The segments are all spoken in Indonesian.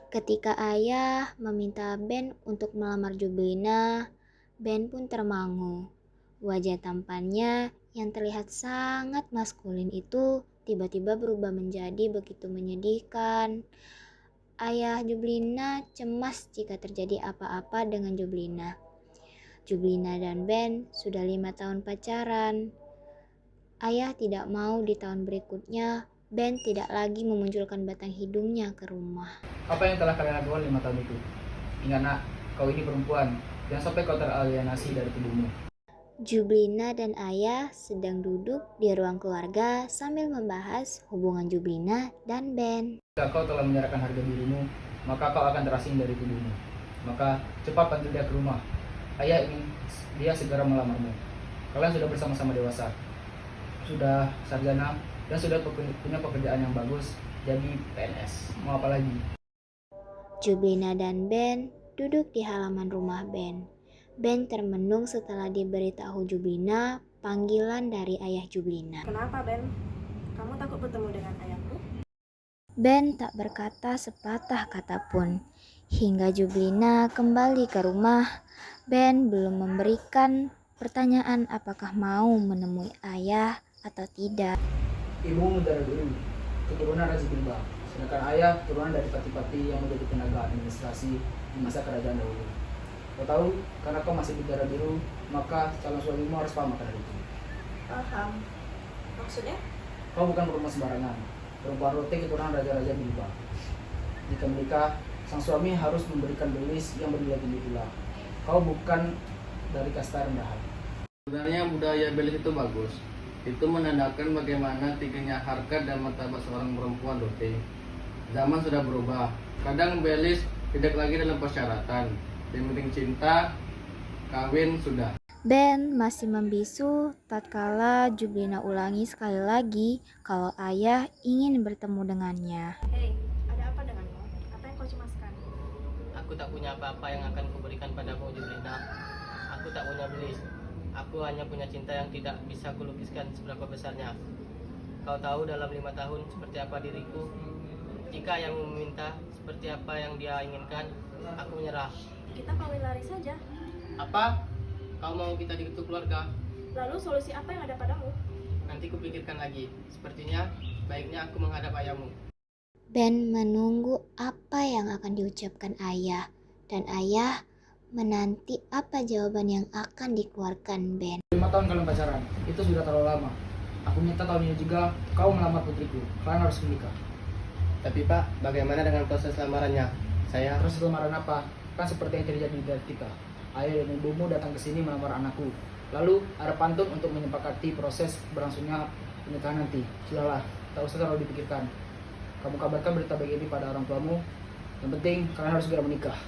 Ketika ayah meminta Ben untuk melamar Jublina, Ben pun termangu. Wajah tampannya yang terlihat sangat maskulin itu tiba-tiba berubah menjadi begitu menyedihkan. Ayah Jublina cemas jika terjadi apa-apa dengan Jublina. Jublina dan Ben sudah 5 tahun pacaran. Ayah tidak mau di tahun berikutnya Ben tidak lagi memunculkan batang hidungnya ke rumah. Apa yang telah kalian lakukan 5 tahun itu? Ingat nak, kau ini perempuan. Jangan sampai kau teralienasi dari tubuhmu. Jublina dan ayah sedang duduk di ruang keluarga sambil membahas hubungan Jublina dan Ben. Jika kau telah menyerahkan harga dirimu, maka kau akan terasing dari tubuhmu. Maka cepat panggil dia ke rumah. Ayah ingin dia segera melamarmu. Kalian sudah bersama-sama dewasa, sudah sarjana, dan sudah punya pekerjaan yang bagus, jadi PNS. Mau apa lagi? Jublina dan Ben duduk di halaman rumah Ben. Ben termenung setelah diberitahu Jublina panggilan dari ayah Jublina. Kenapa, Ben? Kamu takut bertemu dengan ayahku? Ben tak berkata sepatah kata pun. Hingga Jublina kembali ke rumah, Ben belum memberikan pertanyaan apakah mau menemui ayah atau tidak. Ibu dari dulu, keturunan Raja Bilba, sedangkan ayah turunan dari Pati-Pati yang menjadi tenaga administrasi di masa kerajaan dahulu. Kau tahu, karena kau masih berdarah biru, maka calon suamimu harus paham akan hal itu. Paham. Maksudnya? Kau bukan perempuan sembarangan, perempuan rote keturunan Raja-Raja Bilba. Jika menikah, sang suami harus memberikan belis yang bernilai tinggi pula. Kau bukan dari kasta rendahan. Sebenarnya budaya belis itu bagus. Itu menandakan bagaimana tingginya harkat dan martabat seorang perempuan rote. Zaman sudah berubah. Kadang belis tidak lagi dalam persyaratan. Yang penting cinta, kawin sudah. Ben masih membisu tatkala Jublina ulangi sekali lagi kalau ayah ingin bertemu dengannya. Hei, ada apa denganmu? Apa yang kau cemaskan? Aku tak punya apa-apa yang akan kuberikan padamu, Jublina. Aku tak punya belis. Aku hanya punya cinta yang tidak bisa kulukiskan seberapa besarnya. Kau tahu dalam 5 tahun seperti apa diriku. Jika yang meminta seperti apa yang dia inginkan, aku menyerah. Kita kawin lari saja. Apa? Kau mau kita diketuk keluarga? Lalu solusi apa yang ada padamu? Nanti kupikirkan lagi. Sepertinya baiknya aku menghadap ayahmu. Ben menunggu apa yang akan diucapkan ayah, dan ayah menanti apa jawaban yang akan dikeluarkan Ben. 5 tahun kalian pacaran, itu sudah terlalu lama. Aku minta tahun ini juga kau melamar putriku. Kalian harus menikah. Tapi Pak, bagaimana dengan proses lamarannya? Saya Proses lamaran apa? Kan seperti yang terjadi di kita. Ayah dan ibumu datang ke sini melamar anakku. Lalu ada pantun untuk menyepakati proses berlangsungnya pernikahan nanti. Sudahlah, tak usah terlalu dipikirkan. Kamu kabarkan berita baik ini pada orang tuamu. Yang penting kalian harus segera menikah.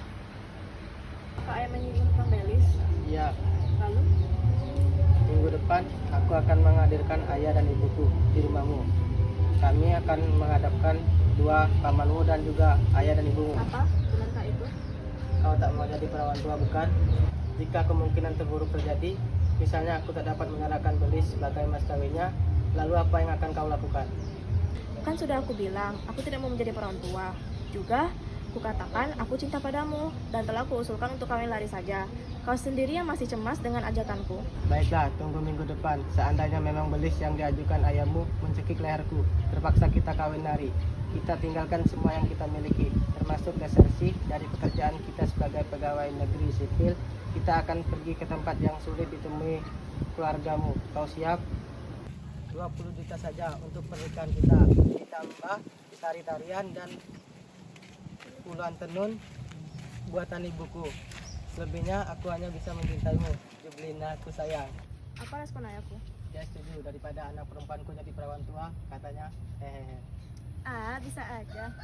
Apa ayah menyinggung tentang belis? Iya, Lalu? minggu depan aku akan menghadirkan ayah dan ibuku di rumahmu. Kami akan menghadapkan dua pamanmu dan juga ayah dan ibumu. Apa? Benarkah itu? Kau tak mau jadi perawan tua, bukan? Jika kemungkinan terburuk terjadi, misalnya aku tak dapat menyalakan belis sebagai mas kawinnya, lalu apa yang akan kau lakukan? Kan sudah aku bilang, aku tidak mau menjadi perawan tua. Juga, kukatakan aku cinta padamu dan telah kuusulkan untuk kawin lari saja. Kau sendiri yang masih cemas dengan ajakanku. Baiklah, tunggu minggu depan. Seandainya memang belis yang diajukan ayahmu mencekik leherku, terpaksa kita kawin lari. Kita tinggalkan semua yang kita miliki, termasuk desersi dari pekerjaan kita sebagai pegawai negeri sipil. Kita akan pergi ke tempat yang sulit ditemui keluargamu. Kau siap? 20 juta saja untuk pernikahan kita. Ditambah tari-tarian dan puluhan tenun buatan ibuku. Selebihnya aku hanya bisa mencintaimu, Jublina ku sayang. Apa respon ayahku? Dia setuju, daripada anak perempuanku jadi perawan tua, katanya hehehe. Ah, bisa aja.